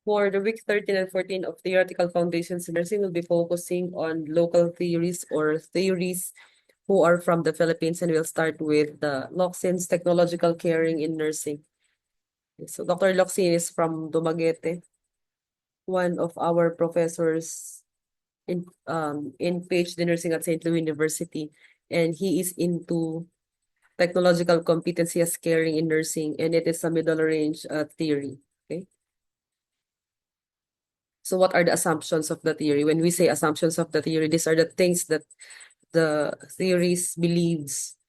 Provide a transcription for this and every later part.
For the week 13 and 14 of Theoretical Foundations in Nursing, we'll be focusing on local theories or theories who are from the Philippines, and we'll start with the Locsin's Technological Caring in Nursing. So Dr. Locsin is from Dumaguete, one of our professors in PhD nursing at St. Louis University, and he is into technological competency as caring in nursing, and it is a middle range theory. Okay. So what are the assumptions of the theory? When we say assumptions of the theory, these are the things that the theories believes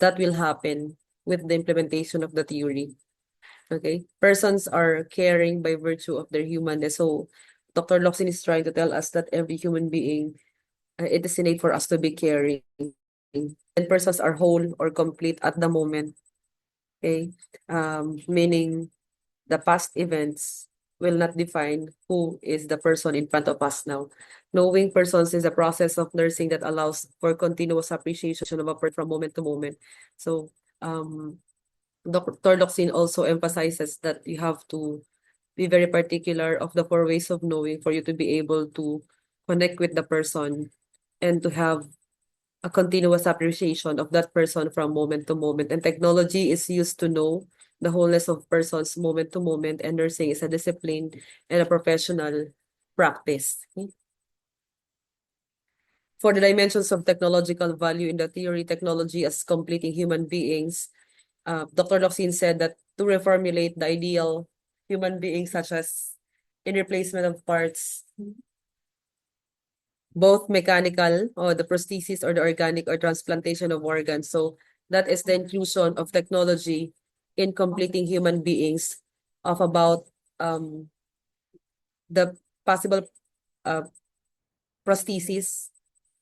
that will happen with the implementation of the theory. Okay. Persons are caring by virtue of their humanness. So Dr. Locsin is trying to tell us that every human being, it is innate for us to be caring. And persons are whole or complete at the moment. Okay. Meaning the past events will not define who is the person in front of us now. Knowing persons is a process of nursing that allows for continuous appreciation of a person from moment to moment. So Dr. Locsin also emphasizes that you have to be very particular of the four ways of knowing for you to be able to connect with the person and to have a continuous appreciation of that person from moment to moment. And technology is used to know the wholeness of persons moment to moment, and nursing is a discipline and a professional practice. Okay? For the dimensions of technological value in the theory, technology as completing human beings, Dr. Locsin said that to reformulate the ideal human being, such as in replacement of parts, both mechanical or the prosthesis or the organic or transplantation of organs. So that is the inclusion of technology in completing human beings of about the possible uh, prosthesis,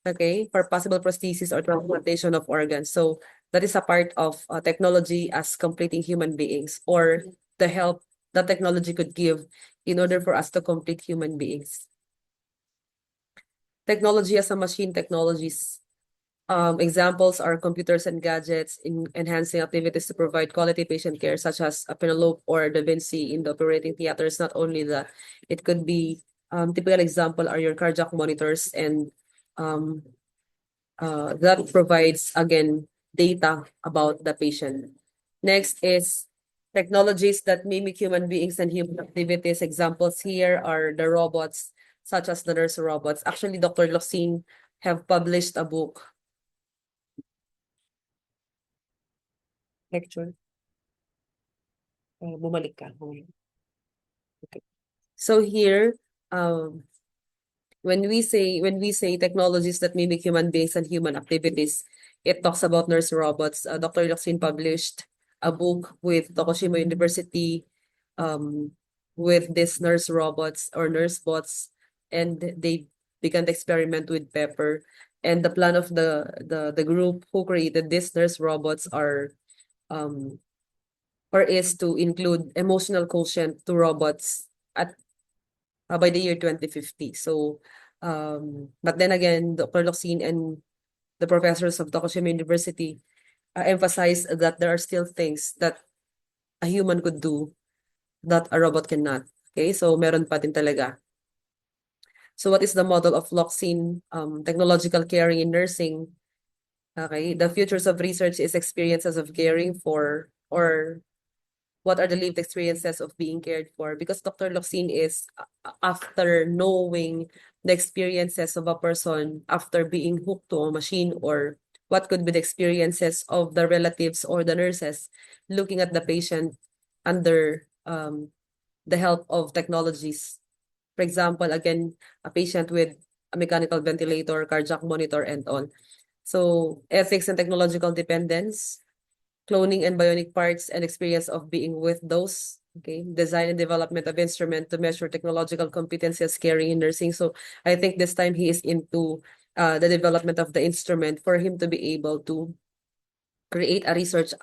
okay, for possible prosthesis or transplantation of organs. So that is a part of technology as completing human beings, or the help that technology could give in order for us to complete human beings. Technology as a machine technologies. Examples are computers and gadgets in enhancing activities to provide quality patient care, such as a Penelope or Da Vinci in the operating theaters. Not only that, it could be typical example are your cardiac monitors, and um, that provides again data about the patient. Next is technologies that mimic human beings and human activities. Examples here are the robots, such as the nurse robots. Actually, Dr. Locsin have published a book. Lecture. Bumalik ka. Okay. So here, when we say technologies that mimic human beings and human activities, it talks about nurse robots. Dr. Locsin published a book with Tokushima University, um, with this nurse robots or nurse bots, and they began to experiment with Pepper. And the plan of the group who created these nurse robots are um or is to include emotional quotient to robots at by the year 2050. So, but then again, Dr. Locsin and the professors of Tokushima University emphasize that there are still things that a human could do that a robot cannot. Okay, so meron pa din talaga. So what is the model of Locsin technological caring in nursing? Okay, the futures of research is experiences of caring for, or what are the lived experiences of being cared for? Because Dr. Locsin is after knowing the experiences of a person after being hooked to a machine, or what could be the experiences of the relatives or the nurses looking at the patient under the help of technologies. For example, again, a patient with a mechanical ventilator, cardiac monitor, and all. So ethics and technological dependence, cloning and bionic parts, and experience of being with those. Okay, design and development of instrument to measure technological competency as caring in nursing. So I think this time he is into the development of the instrument for him to be able to create a research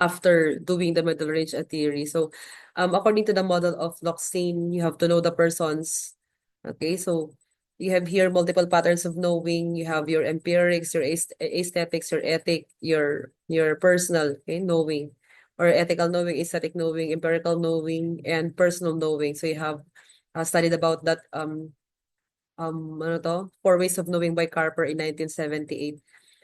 after doing the middle range theory. So according to the model of Locsin, you have to know the persons. Okay, so you have here multiple patterns of knowing. You have your empirics, your aesthetics, your ethic, your personal, okay, knowing, or ethical knowing, aesthetic knowing, empirical knowing, and personal knowing. So you have studied about that ano to? Four Ways of Knowing by Carper in 1978.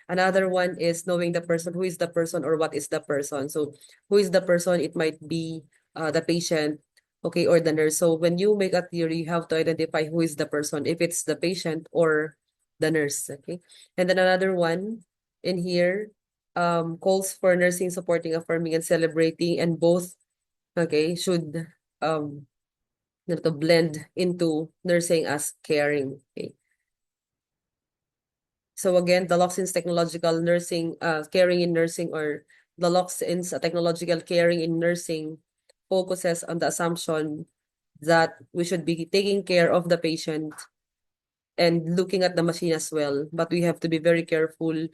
Another one is knowing the person, who is the person or what is the person. So who is the person? It might be the patient, okay, or the nurse. So when you make a theory, you have to identify who is the person, if it's the patient or the nurse, okay? And then another one in here, calls for nursing, supporting, affirming, and celebrating, and both, okay, should um to blend into nursing as caring. Okay. So again, the Loxins technological nursing, caring in nursing, or the Loxins technological caring in nursing focuses on the assumption that we should be taking care of the patient and looking at the machine as well. But we have to be very careful,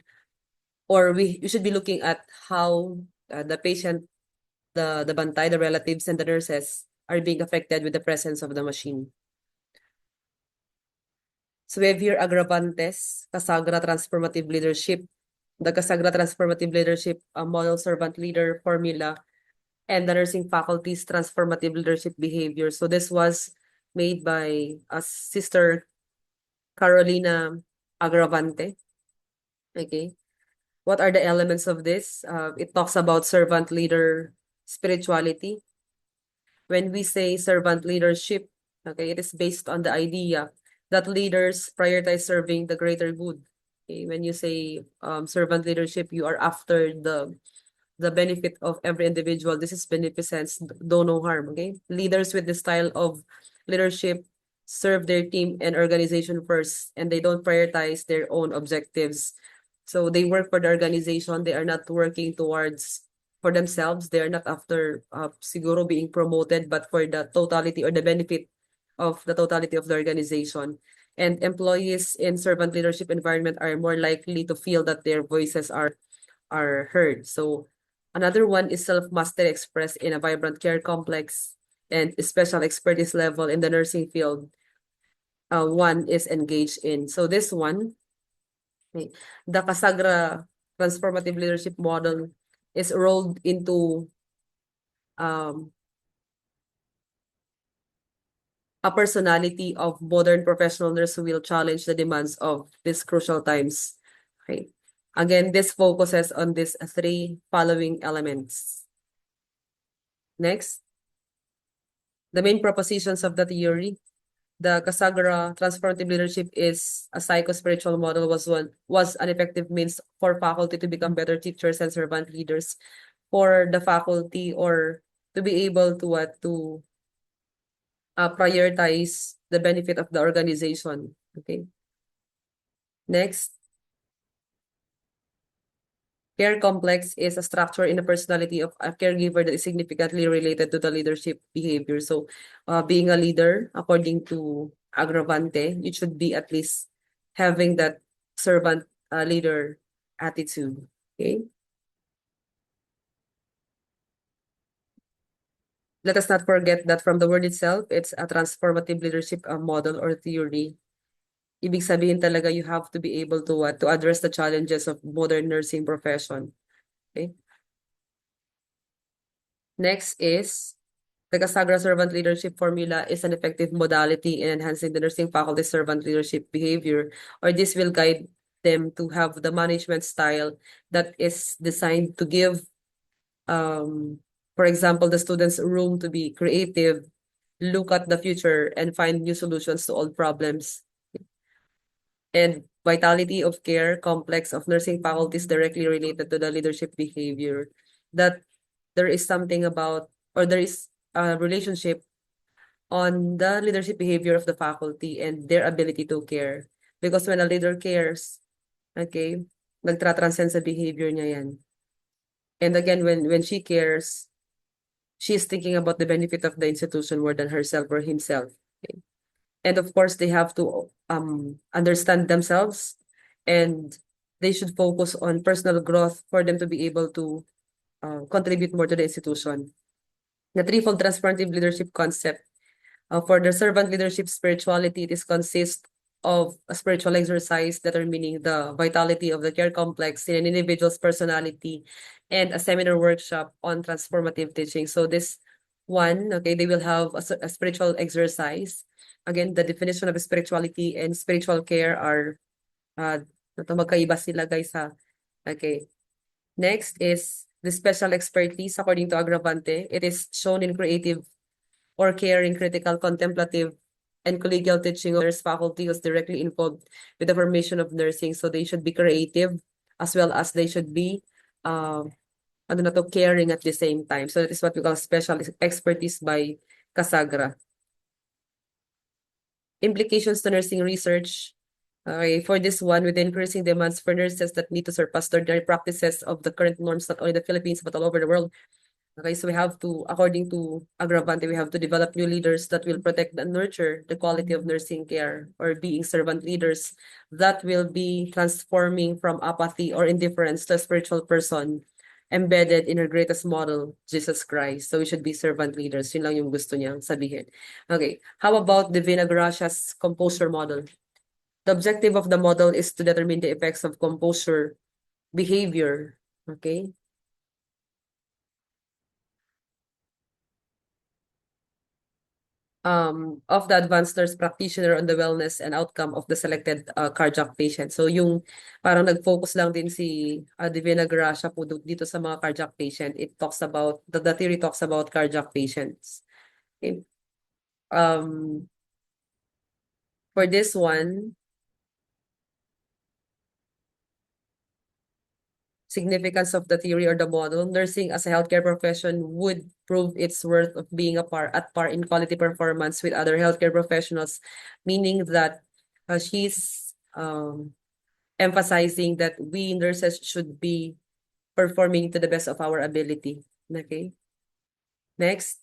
or we should be looking at how the patient, the bantay, the relatives, and the nurses are being affected with the presence of the machine. So we have here Agravantes, Casagra Transformative Leadership, the Casagra Transformative Leadership Model Servant Leader Formula, and the Nursing Faculty's Transformative Leadership Behavior. So this was made by Sister Carolina Agravante. Okay. What are the elements of this? It talks about servant leader spirituality. When we say servant leadership, okay, it is based on the idea that leaders prioritize serving the greater good. Okay, when you say servant leadership, you are after the benefit of every individual. This is beneficence, do no harm. Okay, leaders with this style of leadership serve their team and organization first, and they don't prioritize their own objectives. So they work for the organization. They are not working towards for themselves. They are not after siguro being promoted, but for the totality or the benefit of the totality of the organization. And employees in servant leadership environment are more likely to feel that their voices are heard. So another one is self-mastery expressed in a vibrant care complex and special expertise level in the nursing field. One is engaged in. So this one, okay, the Casagra transformative leadership model is rolled into um, a personality of modern professional nurse who will challenge the demands of these crucial times. Okay. Again, this focuses on these three following elements. Next, the main propositions of the theory. The Casagra transformative leadership is a psycho-spiritual model was an effective means for faculty to become better teachers and servant leaders, for the faculty, or to be able to prioritize the benefit of the organization. Okay. Next, care complex is a structure in the personality of a caregiver that is significantly related to the leadership behavior. So, being a leader, according to Agravante, you should be at least having that servant leader attitude. Okay. Let us not forget that from the word itself, it's a transformative leadership model or theory. Ibig sabihin talaga you have to be able to address the challenges of modern nursing profession. Okay. Next is the Casagra Servant Leadership Formula is an effective modality in enhancing the nursing faculty servant leadership behavior, or this will guide them to have the management style that is designed to give, for example, the students room to be creative, look at the future, and find new solutions to old problems. And vitality of care complex of nursing faculty is directly related to the leadership behavior. That there is something about, or there is a relationship on the leadership behavior of the faculty and their ability to care. Because when a leader cares, okay, nagtra-transcend sa behavior niya yan. And again, when she cares, she's thinking about the benefit of the institution more than herself or himself. Okay? And of course, they have to understand themselves, and they should focus on personal growth for them to be able to contribute more to the institution. The threefold transformative leadership concept. For the servant leadership spirituality, it is consist of a spiritual exercise determining the vitality of the care complex in an individual's personality, and a seminar workshop on transformative teaching. So this one, okay, they will have a spiritual exercise. Again, the definition of spirituality and spiritual care are magkaiba sila guys ha. Okay. Next is the special expertise according to Agravante. It is shown in creative or caring, critical, contemplative, and collegial teaching of nurse faculty who's directly involved with the formation of nursing. So they should be creative as well as they should be ano na to, caring at the same time. So that is what we call special expertise by Casagra. Implications to nursing research. Okay, for this one, with the increasing demands for nurses that need to surpass the ordinary practices of the current norms, not only the Philippines, but all over the world. Okay, so we have to, according to Agravante, we have to develop new leaders that will protect and nurture the quality of nursing care or being servant leaders that will be transforming from apathy or indifference to a spiritual person embedded in her greatest model, Jesus Christ. So we should be servant leaders. Yun lang yung gusto niyang sabihin. Okay, how about Divina Gracia's composure model? The objective of the model is to determine the effects of composure behavior. Okay, of the advanced nurse practitioner on the wellness and outcome of the selected cardiac patient. So yung parang nag-focus lang din si Divina Gracia po dito sa mga cardiac patient. It talks about, the theory talks about cardiac patients. Okay. For this one, significance of the theory or the model, nursing as a healthcare profession would prove its worth of being at par in quality performance with other healthcare professionals, meaning that she's emphasizing that we nurses should be performing to the best of our ability. Okay. Next,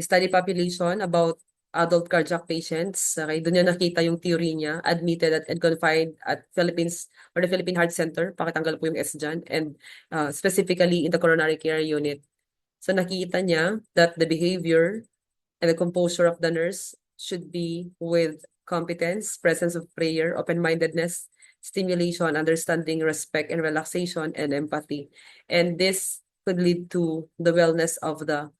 study population about adult cardiac patients. Okay, doon niya nakita yung theory niya, admitted and confined at Philippines or the Philippine Heart Center. Pakitanggal po yung S dyan. And specifically in the coronary care unit. So nakita niya that the behavior and the composure of the nurse should be with competence, presence of prayer, open-mindedness, stimulation, understanding, respect, and relaxation, and empathy. And this could lead to the wellness of the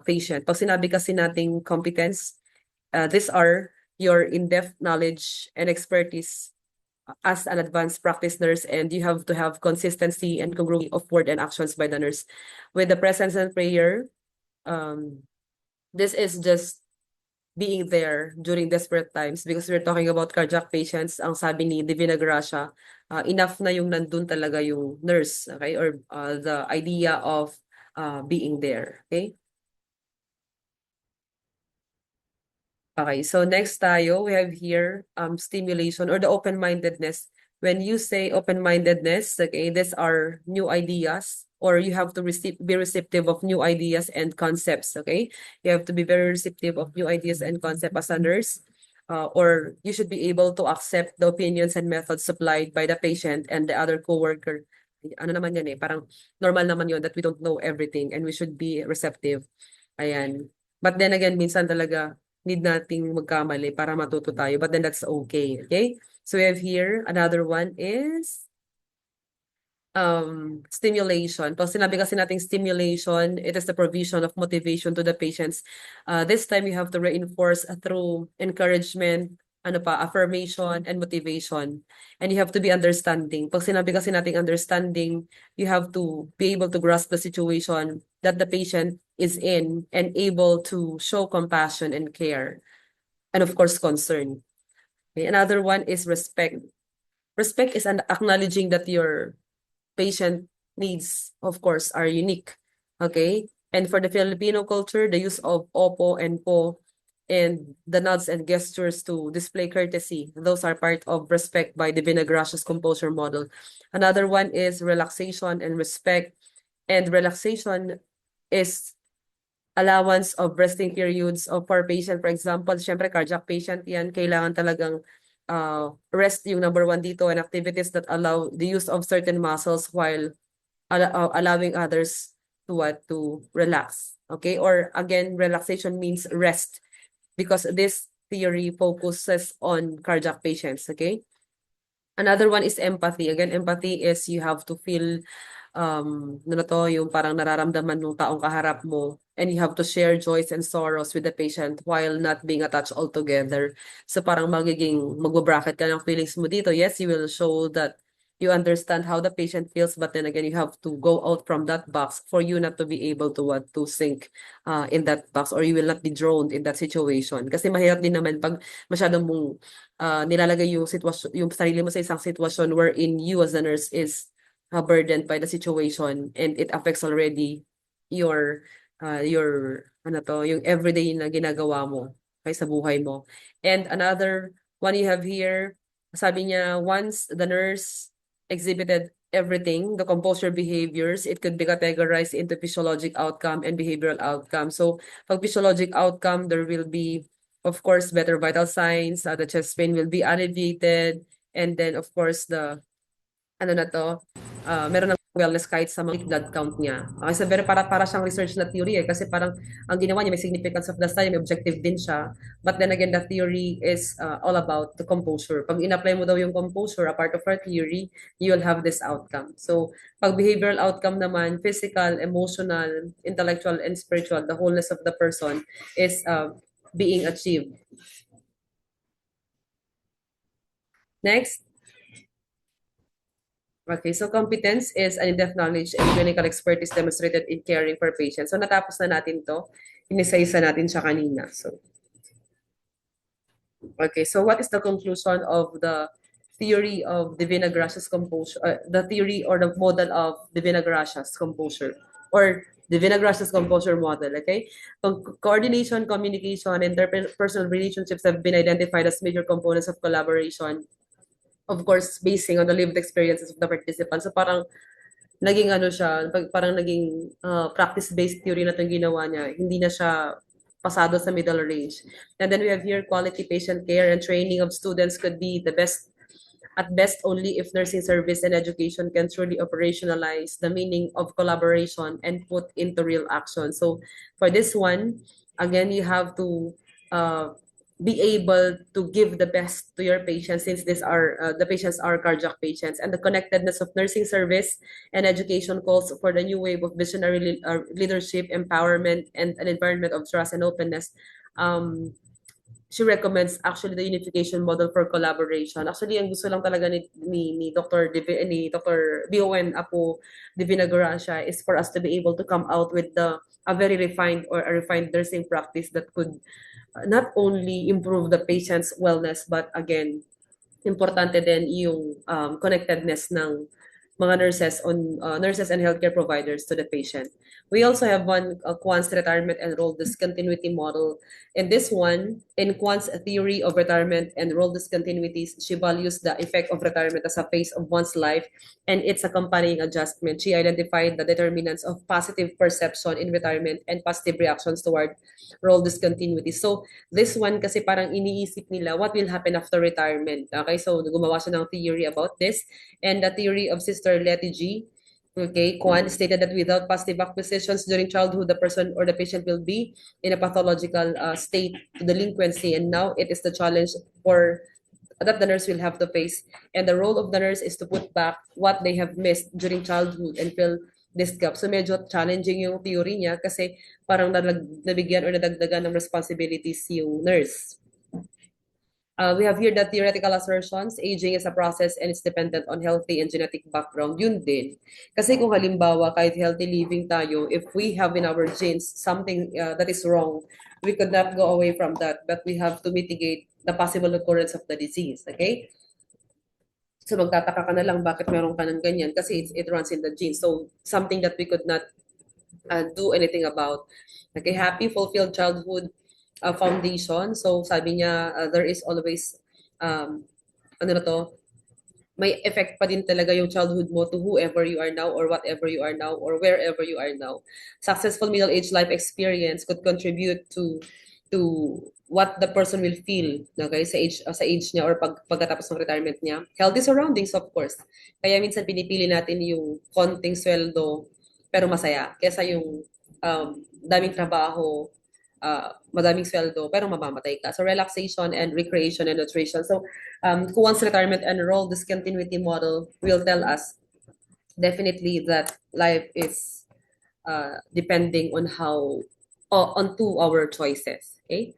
patient. Pag sinabi kasi nating competence, these are your in-depth knowledge and expertise as an advanced practice nurse, and you have to have consistency and congruity of word and actions by the nurse. With the presence and prayer, this is just being there during desperate times because we're talking about cardiac patients. Ang sabi ni Divina Gracia, enough na yung nandun talaga yung nurse, okay? Or the idea of being there, okay? Okay, so next tayo, we have here stimulation or the open-mindedness. When you say open-mindedness, okay, these are new ideas, or you have to be receptive of new ideas and concepts, okay? You have to be very receptive of new ideas and concepts as a nurse, or you should be able to accept the opinions and methods supplied by the patient and the other coworker. Ano naman yan eh, parang normal naman yun that we don't know everything and we should be receptive. Ayan. But then again, minsan talaga, need nating magkamali para matuto tayo. But then that's okay. Okay? So we have here, another one is stimulation. Pag sinabi kasi nating stimulation, it is the provision of motivation to the patients. This time you have to reinforce through encouragement, ano pa, affirmation and motivation. And you have to be understanding. Pag sinabi kasi nating understanding, you have to be able to grasp the situation that the patient is in and able to show compassion and care. And of course, concern. Okay, another one is respect. Respect is an acknowledging that your patient needs, of course, are unique. Okay? And for the Filipino culture, the use of opo and po and the nods and gestures to display courtesy, those are part of respect by Divina Gracia's composure model. Another one is relaxation and respect. And relaxation is allowance of resting periods of for patient. For example, syempre cardiac patient yan, kailangan talagang rest yung number one dito, and activities that allow the use of certain muscles while allowing others to what to relax. Okay, or again, relaxation means rest because this theory focuses on cardiac patients. Okay, another one is empathy. Again, empathy is you have to feel ano na to, yung parang nararamdaman ng taong kaharap mo, and you have to share joys and sorrows with the patient while not being attached altogether. So parang magbabracket ka ng feelings mo dito. Yes, you will show that you understand how the patient feels, but then again, you have to go out from that box for you not to be able to what to sink in that box, or you will not be drowned in that situation. Kasi mahirap din naman pag masyadong mong nilalagay yung sitwasyon, yung sarili mo sa isang sitwasyon wherein you as a nurse is burdened by the situation, and it affects already your ano to, yung everyday na ginagawa mo kay sa buhay mo. And another one you have here, sabi niya, once the nurse exhibited everything, the composure behaviors, it could be categorized into physiologic outcome and behavioral outcome. So, pag physiologic outcome, there will be, of course, better vital signs, the chest pain will be alleviated, and then, of course, the ano na to, meron ng wellness kahit sa mga blood count niya. Okay, so very para siyang research na theory kasi parang ang ginawa niya may significance of the study, may objective din siya. But then again, the theory is all about the composure. Pag in-apply mo daw yung composure, a part of our theory, you will have this outcome. So, pag behavioral outcome naman, physical, emotional, intellectual, and spiritual, the wholeness of the person is being achieved. Next. Okay, so competence is an in-depth knowledge and clinical expertise demonstrated in caring for patients. So natapos na natin to. Inisa-isa natin siya kanina. So, okay, so what is the conclusion of the theory of Divina Gracia's composure, the theory or the model of Divina Gracia's composure, or Divina Gracia's composure model, okay? Coordination, communication, and interpersonal relationships have been identified as major components of collaboration, of course, basing on the lived experiences of the participants. So parang naging ano siya, parang naging practice-based theory na itong ginawa niya. Hindi na siya pasado sa middle range. And then we have here quality patient care and training of students could be the best, at best only if nursing service and education can truly operationalize the meaning of collaboration and put into real action. So for this one, again, you have to be able to give the best to your patients, since these are the patients are cardiac patients, and the connectedness of nursing service and education calls for the new wave of visionary leadership, empowerment, and an environment of trust and openness. She recommends actually the unification model for collaboration. Actually, ang gusto lang talaga ni Dr. B.O.N. Apo Divina Gracia is for us to be able to come out with a very refined or a refined nursing practice that could not only improve the patient's wellness, but again, importante din yung connectedness ng mga nurses and healthcare providers to the patient. We also have one Quant's retirement and role discontinuity model. In this one, in Quant's theory of retirement and role discontinuities, she values the effect of retirement as a phase of one's life and its accompanying adjustment. She identified the determinants of positive perception in retirement and positive reactions toward role discontinuity. So this one kasi parang iniisip nila what will happen after retirement. Okay, so gumawa siya ng theory about this, and the theory of Sister Letty G. Okay, Kwan stated that without positive acquisitions during childhood, the person or the patient will be in a pathological state to delinquency, and now it is the challenge for that the nurse will have to face. And the role of the nurse is to put back what they have missed during childhood and fill this gap. So medyo challenging yung theory niya kasi parang nabigyan or nadagdagan ng responsibilities yung nurse. We have here the theoretical assertions, aging is a process and it's dependent on healthy and genetic background. Yun din. Kasi kung halimbawa, kahit healthy living tayo, if we have in our genes something that is wrong, we could not go away from that, but we have to mitigate the possible occurrence of the disease. Okay? So magtataka ka na lang bakit meron ka ng ganyan kasi it runs in the genes. So something that we could not do anything about. Okay, happy, fulfilled childhood foundation. So sabi niya, there is always, ano na to, may effect pa din talaga yung childhood mo to whoever you are now or whatever you are now or wherever you are now. Successful middle-age life experience could contribute to what the person will feel, okay, sa age niya or pagkatapos ng retirement niya. Healthy surroundings, of course. Kaya minsan pinipili natin yung konting sweldo pero masaya kesa yung daming trabaho, madaming sweldo, pero mamamatay ka. So relaxation and recreation and nutrition. So Kuwan's retirement and role discontinuity model will tell us definitely that life is depending on onto our choices. Okay.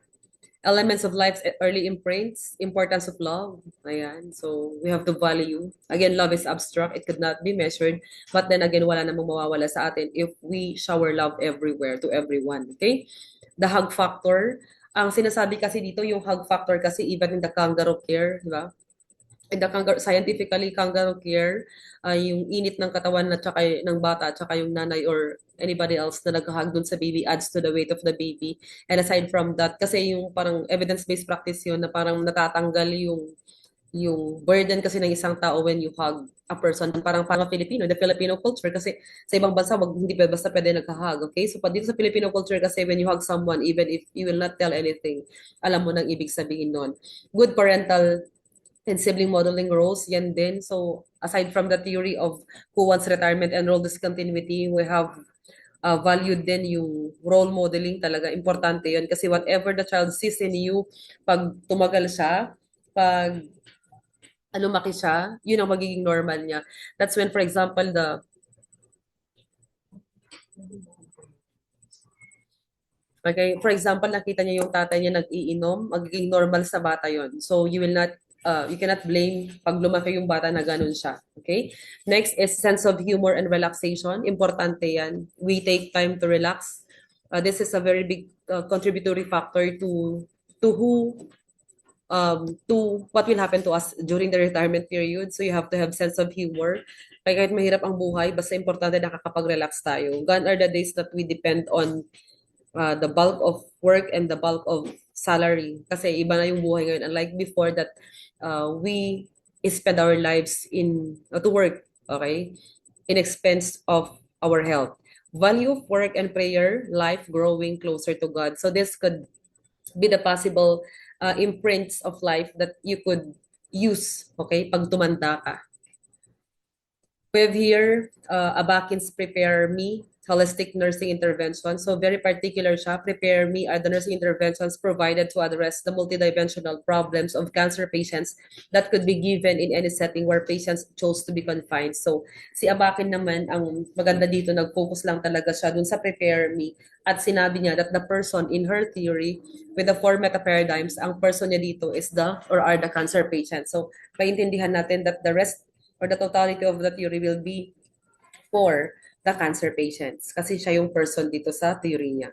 Elements of life's early imprints, importance of love. Ayan. So, we have to value. Again, love is abstract. It could not be measured. But then again, wala namang mawawala sa atin if we shower love everywhere to everyone. Okay? The hug factor. Ang sinasabi kasi dito, yung hug factor kasi even in the kangaroo care, di ba? In the scientifically, kangaroo care, yung init ng katawan at saka ng bata at saka yung nanay or anybody else na naghahag dun sa baby adds to the weight of the baby. And aside from that, kasi yung parang evidence-based practice yun na parang natatanggal yung burden kasi ng isang tao when you hug a person. Parang parang Filipino, the Filipino culture kasi sa ibang bansa hindi pa basta pwede nagka-hug, okay? So dito sa Filipino culture kasi when you hug someone, even if you will not tell anything, alam mo nang ibig sabihin nun. Good parental and sibling modeling roles, yan din. So, aside from the theory of who wants retirement and role discontinuity, we have valued din yung role modeling talaga. Importante yun kasi whatever the child sees in you, pag tumagal siya, pag lumaki siya, yun ang magiging normal niya. That's when, for example, okay, for example, nakita niya yung tatay niya nag-iinom, magiging normal sa bata yon. So you cannot blame pag lumaki yung bata na ganun siya. Okay? Next is sense of humor and relaxation. Importante yan. We take time to relax. This is a very big contributory factor to what will happen to us during the retirement period. So you have to have sense of humor. Kaya kahit mahirap ang buhay, basta importante nakakapag-relax tayo. Gone are the days that we depend on the bulk of work and the bulk of salary. Kasi iba na yung buhay ngayon. Unlike before that we spend our lives to work, okay? In expense of our health. Value of work and prayer, life growing closer to God. So this could be the possible imprints of life that you could use, okay, pag tumanda ka. We have here Abakin's Prepare Me holistic nursing intervention. So very particular siya. Prepare Me are the nursing interventions provided to address the multidimensional problems of cancer patients that could be given in any setting where patients chose to be confined. So si Abakin naman, ang maganda dito, nag-focus lang talaga siya dun sa Prepare Me. At sinabi niya that the person in her theory with the four meta paradigms, ang person niya dito is are the cancer patient. So maintindihan natin that the rest or the totality of the theory will be for the cancer patients kasi siya yung person dito sa theory niya.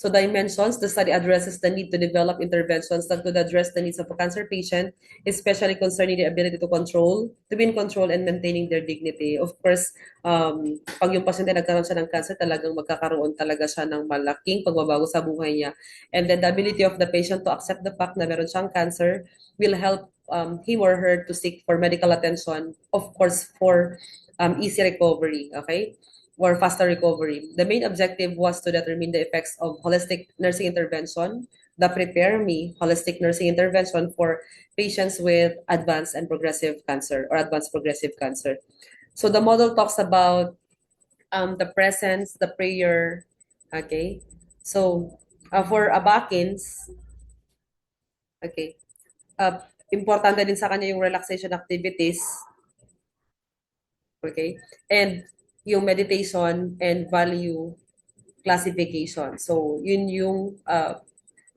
So dimensions, the study addresses the need to develop interventions that could address the needs of a cancer patient, especially concerning the ability to be in control and maintaining their dignity. Of course, pag yung pasyente nagkaroon siya ng cancer, talagang magkakaroon talaga siya ng malaking pagbabago sa buhay niya. And then the ability of the patient to accept the fact na meron siyang cancer will help him or her to seek for medical attention, of course, for easy recovery, okay? Or faster recovery. The main objective was to determine the effects of holistic nursing intervention, the Prepare Me holistic nursing intervention for patients with advanced and progressive cancer or advanced progressive cancer. So the model talks about the presence, the prayer, okay? So for Abakins, okay, importante din sa kanya yung relaxation activities, okay? And yung meditation and value classification. So, yun yung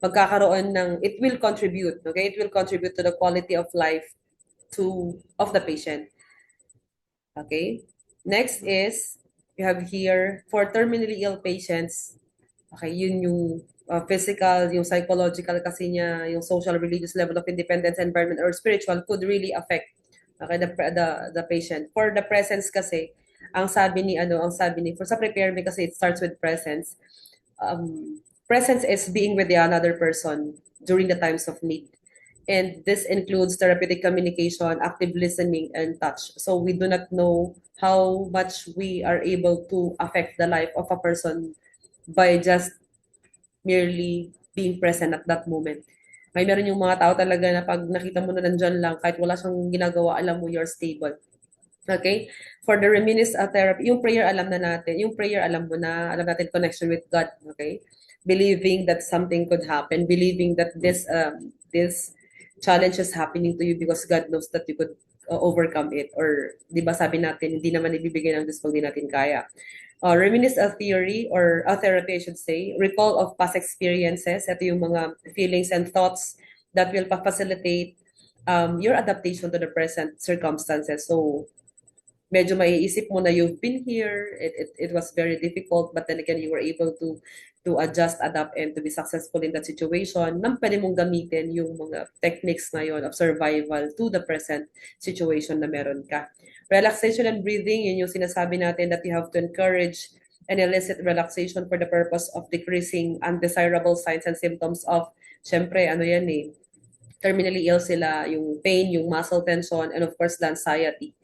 magkakaroon ng, it will contribute, okay? It will contribute to the quality of life of the patient. Okay? Next is, you have here, for terminally ill patients, okay, yun yung physical, yung psychological kasi niya, yung social, religious level of independence, environment, or spiritual could really affect, okay, the patient. For the presence kasi, ang sabi ni, for sa Prepare Me kasi it starts with presence. Presence is being with the another person during the times of need. And this includes therapeutic communication, active listening, and touch. So we do not know how much we are able to affect the life of a person by just merely being present at that moment. May meron yung mga tao talaga na pag nakita mo na nandyan lang, kahit wala siyang ginagawa, alam mo you're stable. Okay? For the reminisce therapy, yung prayer alam na natin, yung prayer alam mo na, alam natin connection with God. Okay? Believing that something could happen, believing that this challenge is happening to you because God knows that you could overcome it. Or, di ba sabi natin, hindi naman ibibigay ng Diyos kung di natin kaya. Reminisce a theory or a therapy, I should say. Recall of past experiences. Ito yung mga feelings and thoughts that will facilitate your adaptation to the present circumstances. So, medyo maiisip mo na you've been here, it was very difficult, but then again, you were able to adjust, adapt, and to be successful in that situation, nang pwede mong gamitin yung mga techniques na yon of survival to the present situation na meron ka. Relaxation and breathing, yun yung sinasabi natin that you have to encourage and elicit relaxation for the purpose of decreasing undesirable signs and symptoms of, syempre, ano yan eh, terminally ill sila, yung pain, yung muscle tension, and of course, the anxiety.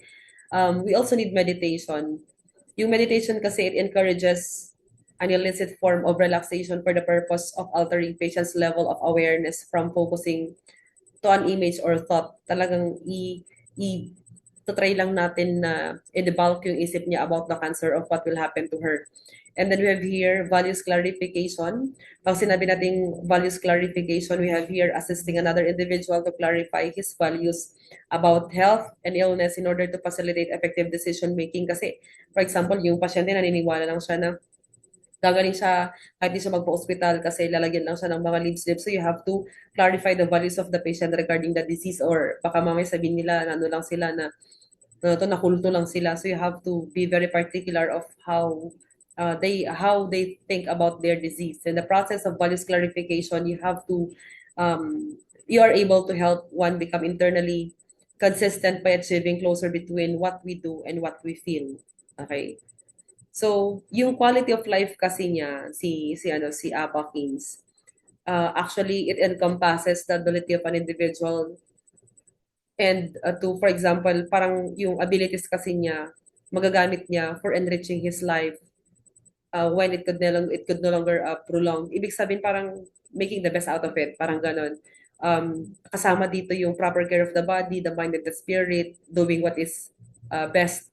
We also need meditation. Yung meditation kasi it encourages an illicit form of relaxation for the purpose of altering patient's level of awareness from focusing to an image or thought. Talagang to try lang natin na i-debulk yung isip niya about the cancer of what will happen to her. And then we have here values clarification. Pag sinabi nating values clarification, we have here assisting another individual to clarify his values about health and illness in order to facilitate effective decision making. Kasi, for example, yung pasyente naniniwala lang siya na gagaling siya kahit di siya magpa-hospital kasi lalagyan lang siya ng mga lead slips. So you have to clarify the values of the patient regarding the disease, or baka mamaya sabihin nila na ano lang sila na nakulto lang sila. So you have to be very particular of how they think about their disease. In the process of values clarification, you have to you are able to help one become internally consistent by achieving closer between what we do and what we feel. Okay? So, yung quality of life kasi niya, si Abba Kings, actually, it encompasses the ability of an individual and for example, parang yung abilities kasi niya, magagamit niya for enriching his life when it could no longer prolong. Ibig sabihin parang making the best out of it, parang ganon. Kasama dito yung proper care of the body, the mind, and the spirit, doing what is best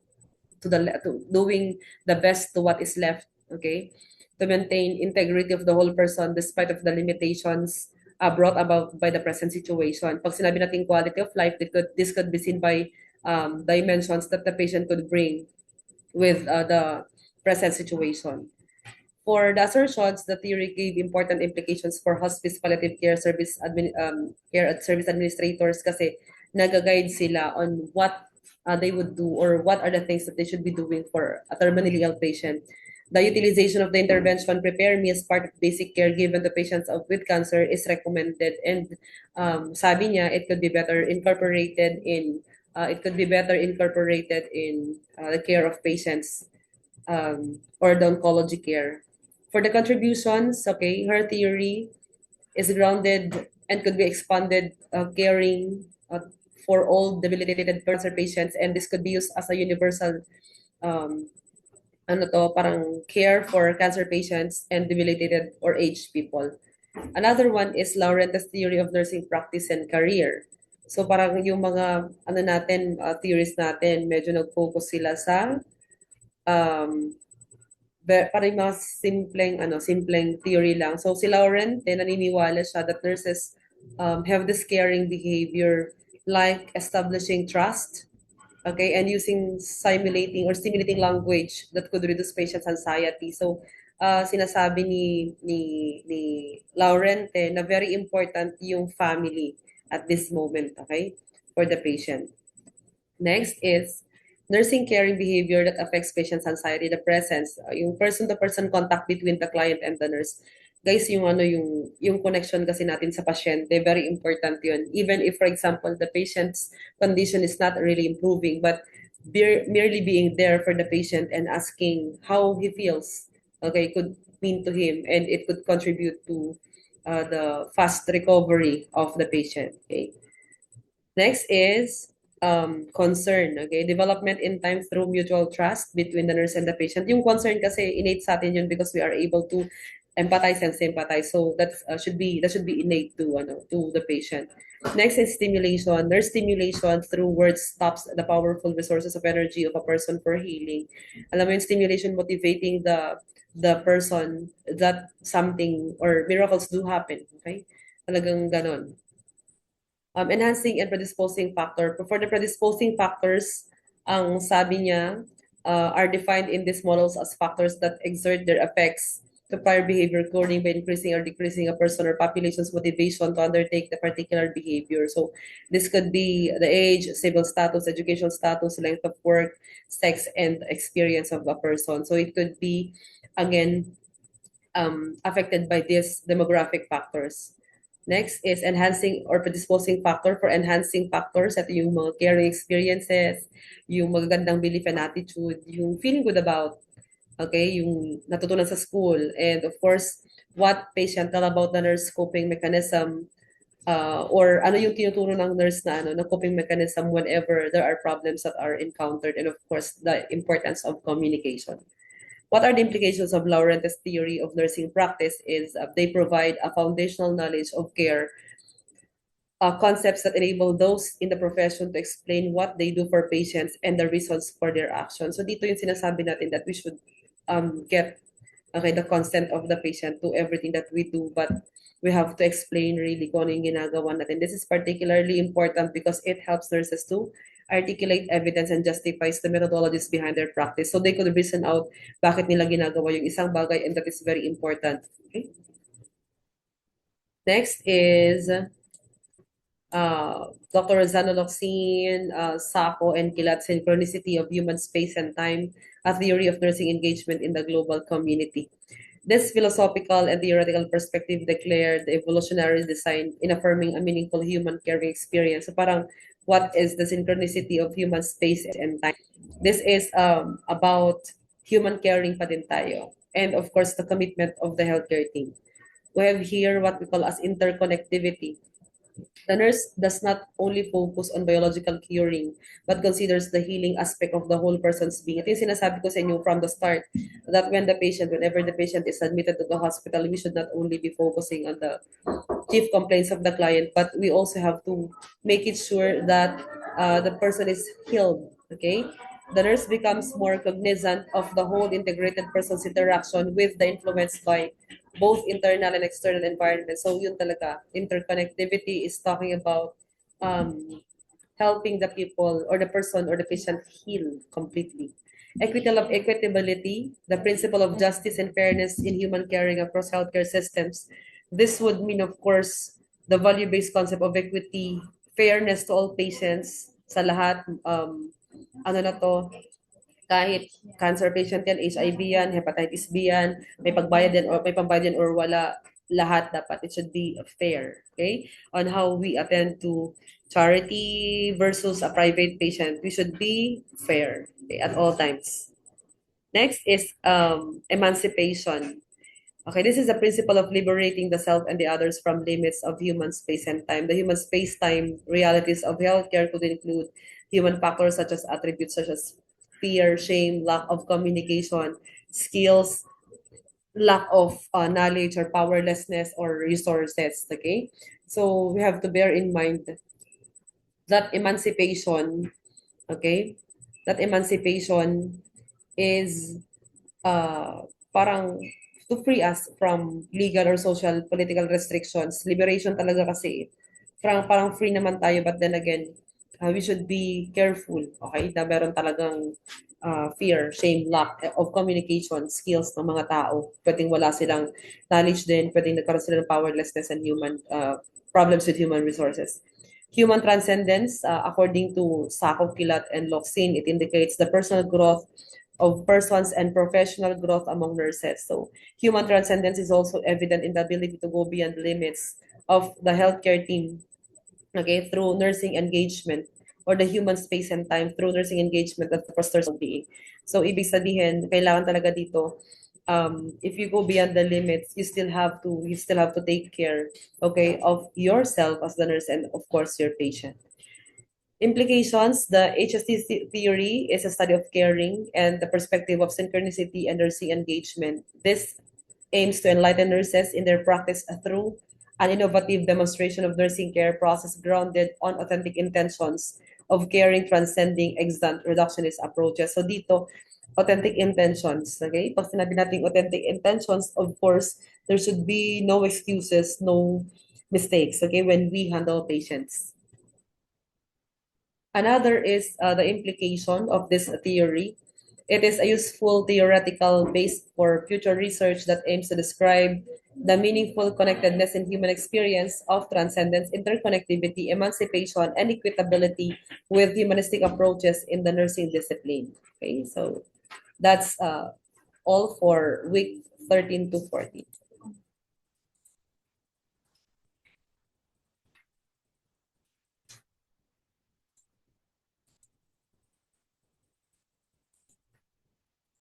doing the best to what is left, okay? To maintain integrity of the whole person despite of the limitations brought about by the present situation. Pag sinabi natin quality of life, this could be seen by dimensions that the patient could bring with the present situation. For the assertions, the theory gave important implications for hospice palliative care service administrators kasi nag-guide sila on what they would do or what are the things that they should be doing for a terminally ill patient. The utilization of the intervention prepare me as part of basic care given the patients with cancer is recommended, and sabi niya it could be better incorporated in the care of patients or the oncology care. For the contributions, okay, her theory is grounded and could be expanded, caring for all debilitated cancer patients, and this could be used as a universal parang care for cancer patients and debilitated or aged people. Another one is Laurente's theory of nursing practice and career. So parang yung mga theories natin, medyo nag-focus sila sa parang mga simpleng theory lang. So si Laurente, naniniwala siya that nurses have this caring behavior like establishing trust, okay, and using stimulating language that could reduce patients' anxiety. So, sinasabi ni Laurente na very important yung family at this moment, okay, for the patient. Next is nursing caring behavior that affects patients' anxiety, the presence, yung person-to-person contact between the client and the nurse. Guys, yung connection kasi natin sa pasyente, very important yun. Even if, for example, the patient's condition is not really improving, but merely being there for the patient and asking how he feels, okay, could mean to him, and it could contribute to the fast recovery of the patient, okay. Next is concern, okay? Development in time through mutual trust between the nurse and the patient. Yung concern kasi innate sa atin yun because we are able to empathize and sympathize. So that should be innate to the patient. Next is stimulation. There's stimulation through words stops the powerful resources of energy of a person for healing. Alam mo yung stimulation motivating the person that something or miracles do happen. Okay? Talagang ganon. Enhancing and predisposing factor. For the predisposing factors, ang sabi niya, are defined in these models as factors that exert their effects to prior behavior coding by increasing or decreasing a person or population's motivation to undertake the particular behavior. So this could be the age, civil status, educational status, length of work, sex, and experience of a person. So it could be, again, affected by these demographic factors. Next is enhancing or predisposing factor. For enhancing factors, ito yung mga caring experiences, yung magagandang belief and attitude, yung feeling good about, okay, yung natutunan sa school, and of course, what patient tell about the nurse coping mechanism, or ano yung tinuturo ng nurse na ano, na coping mechanism whenever there are problems that are encountered, and of course, the importance of communication. What are the implications of Laurentis' theory of nursing practice is they provide a foundational knowledge of care, concepts that enable those in the profession to explain what they do for patients and the reasons for their actions. So dito yung sinasabi natin that we should get the consent of the patient to everything that we do, but we have to explain really kung ano yung ginagawa natin. This is particularly important because it helps nurses to articulate evidence and justifies the methodologies behind their practice. So they could reason out bakit nila ginagawa yung isang bagay, and that is very important. Okay? Next is Dr. Rosano Locsin, Sacco, and Kilat, Synchronicity of Human Space and Time, a Theory of Nursing Engagement in the Global Community. This philosophical and theoretical perspective declared the evolutionary design in affirming a meaningful human caring experience. So parang, what is the synchronicity of human space and time? This is about human caring pa din tayo. And of course, the commitment of the healthcare team. We have here what we call as interconnectivity. The nurse does not only focus on biological curing, but considers the healing aspect of the whole person's being. Ito yung sinasabi ko sa inyo from the start, that whenever the patient is admitted to the hospital, we should not only be focusing on the chief complaints of the client, but we also have to make it sure that the person is healed, okay? The nurse becomes more cognizant of the whole integrated person's interaction with the influence by both internal and external environment. So yun talaga, interconnectivity is talking about helping the people or the person or the patient heal completely. Equitability, the principle of justice and fairness in human caring across healthcare systems. This would mean, of course, the value-based concept of equity, fairness to all patients, sa lahat, ano na to, kahit cancer patient yan, HIV yan, hepatitis B yan, may pagbayad yan or may pambayad yan or wala, lahat dapat. It should be fair, okay? On how we attend to charity versus a private patient, we should be fair, okay, at all times. Next is emancipation. Okay, this is the principle of liberating the self and the others from limits of human space and time. The human space-time realities of healthcare could include human factors such as attributes such as fear, shame, lack of communication, skills, lack of knowledge or powerlessness or resources. Okay, so we have to bear in mind that emancipation, okay, that emancipation is parang to free us from legal or social political restrictions. Liberation talaga kasi. Parang free naman tayo, but then again, we should be careful, okay? Na meron talagang fear, shame, lack of communication skills ng mga tao. Pwedeng wala silang knowledge din, pwedeng nagkaroon sila ng powerlessness and human problems with human resources. Human transcendence, according to Sacco, Kilat, and Locsin, it indicates the personal growth of persons and professional growth among nurses. So human transcendence is also evident in the ability to go beyond the limits of the healthcare team, okay, through nursing engagement or the human space and time through nursing engagement that fosters well-being. So ibig sabihin, kailangan talaga dito, if you go beyond the limits, you still have to take care, okay, of yourself as the nurse and of course your patient. Implications, the HST theory is a study of caring and the perspective of synchronicity and nursing engagement. This aims to enlighten nurses in their practice through an innovative demonstration of nursing care process grounded on authentic intentions of caring, transcending extant reductionist approaches. So dito, authentic intentions, okay? Pag sinabi natin authentic intentions, of course, there should be no excuses, no mistakes, okay, when we handle patients. Another is the implication of this theory. It is a useful theoretical base for future research that aims to describe the meaningful connectedness in human experience of transcendence, interconnectivity, emancipation, and equitability with humanistic approaches in the nursing discipline. Okay, so that's all for week 13 to 14.